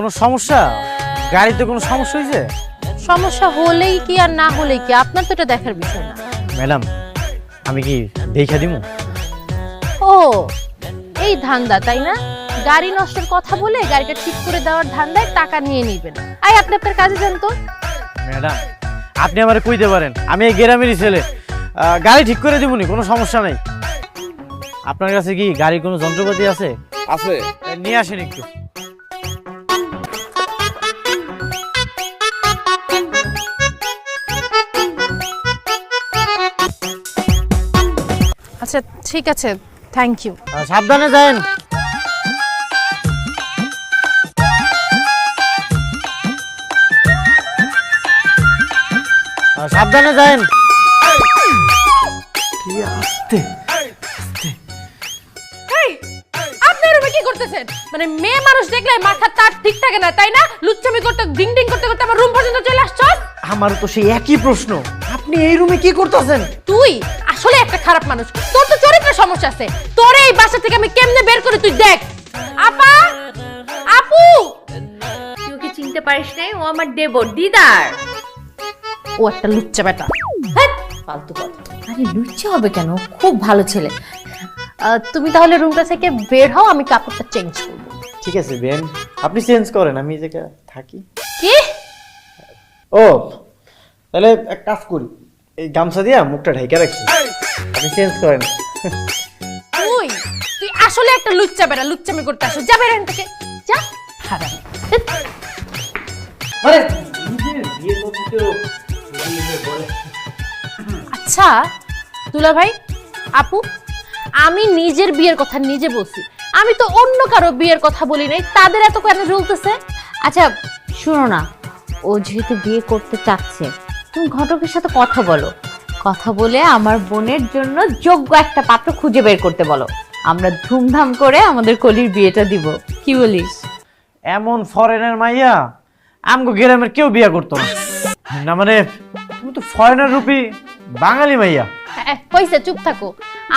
কোনো সমস্যা? গাড়িতে কোনো সমস্যা হয়েছে? সমস্যা হলেই কি আর না হলেই কি আপনার তো এটা দেখার বিষয় না। ম্যাডাম আমি কি দেখা দিমু? ও এই ধান্দা তাই না? গাড়ি নষ্টের কথা বলে গাড়িটা ঠিক করে দেওয়ার ধান্দায় টাকা নিয়ে নিবেন। আপনি আপনার কাজে যান তো। ম্যাডাম আপনি আমারে কইতে পারেন, আমি এই গ্রামেরই ছেলে, গাড়ি ঠিক করে দিবনি, কোনো সমস্যা নাই। আপনার কাছে কি গাড়ির কোনো যন্ত্রপাতি আছে? আছে। নিয়ে আসেন একটু। আচ্ছা ঠিক আছে, থ্যাংক ইউ। সাবধানে যান। সাবধানে যান। আস্তে। আপনি রুমে কি করতেছেন? মানে মেয়ে মানুষ দেখলে মাথা তার ঠিক থাকে না তাই না? লুচ্চামি করতে ডিং ডিং করতে করতে আমার রুম পর্যন্ত চলে আসছো। আমার তো সেই একই প্রশ্ন, আপনি এই রুমে কি করতেছেন? তুই আসলে একটা খারাপ মানুষ, তোর তো চরিত্রের সমস্যা আছে। তোর এই বাসা থেকে আমি কেমনে বের করি তুই দেখ। আপা, আপু, তুই ওকে চিনতে পারিস নাই? ও আমার দেবর দিদার। ও একটা লুচ্চা বেটা। ফালতু কথা। আরে লুচ্চা হবে কেন? খুব ভালো ছেলে। তুমি তাহলে রুমটা থেকে বের হও, আমি কাপড়টা চেঞ্জ করবো। ঠিক আছে বেন, আপনি চেঞ্জ করেন, আমি এই জায়গায় থাকি। কি? ও তাহলে এক কাজ করি, এই গামছা দিয়া মুখটা ঢেকে রাখি, আপনি চেঞ্জ করেন। তুই তুই আসলে একটা লুচ্চা বেটা, লুচ্চামি করতে আসো। যা বের এখান থেকে, যা। হারামি। আরে আচ্ছা দুলা ভাই, আপু, আমি নিজের বিয়ের কথা নিজে বলছি, আমি তো অন্য কারো বিয়ের কথা বলি নাই। তাদের এত কেন জ্বলতেছে? আচ্ছা শোনো না, ও যেহেতু বিয়ে করতে চাচ্ছে, তুমি ঘটকের সাথে কথা বলো। কথা বলে আমার বোনের জন্য যোগ্য একটা পাত্র খুঁজে বের করতে বলো। আমরা ধুমধাম করে আমাদের কলির বিয়েটা দিব। কি বলিস? এমন ফরেনার মাইয়া আমগো গ্রামের কেউ বিয়া করতো না। না মানে তুমি তো ফরেনার রূপী বাঙালি মাইয়া। হইছে, চুপ থাকো।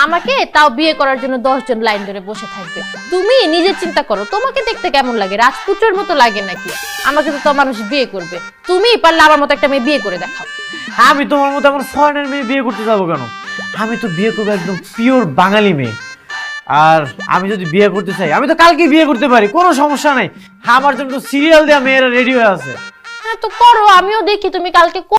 আমাকে তাও বিয়ে করার জন্য 10 জন লাইন ধরে বসে থাকবে। তুমি নিজের চিন্তা করো, তোমাকে দেখতে কেমন লাগে? রাজপুত্রের মতো লাগে নাকি? আমাকে তো মানুষ বিয়ে করবে, তুমি পারলে আমার মতো একটা মেয়ে বিয়ে করে দেখাও। আমি তোমার মতো এমন ফরেনার মেয়ে বিয়ে করতে যাবো কেন? আমি তো বিয়ে করবো একদম পিওর বাঙালি মেয়ে। আর আমি যদি বিয়ে করতে চাই আমি তো কালকে বিয়ে করতে পারি, কোনো সমস্যা নাই। আমার জন্য তো সিরিয়াল দেওয়া মেয়েরা রেডি হয়ে আছে। হ্যাঁ তো করো, আমিও দেখি তুমি কালকে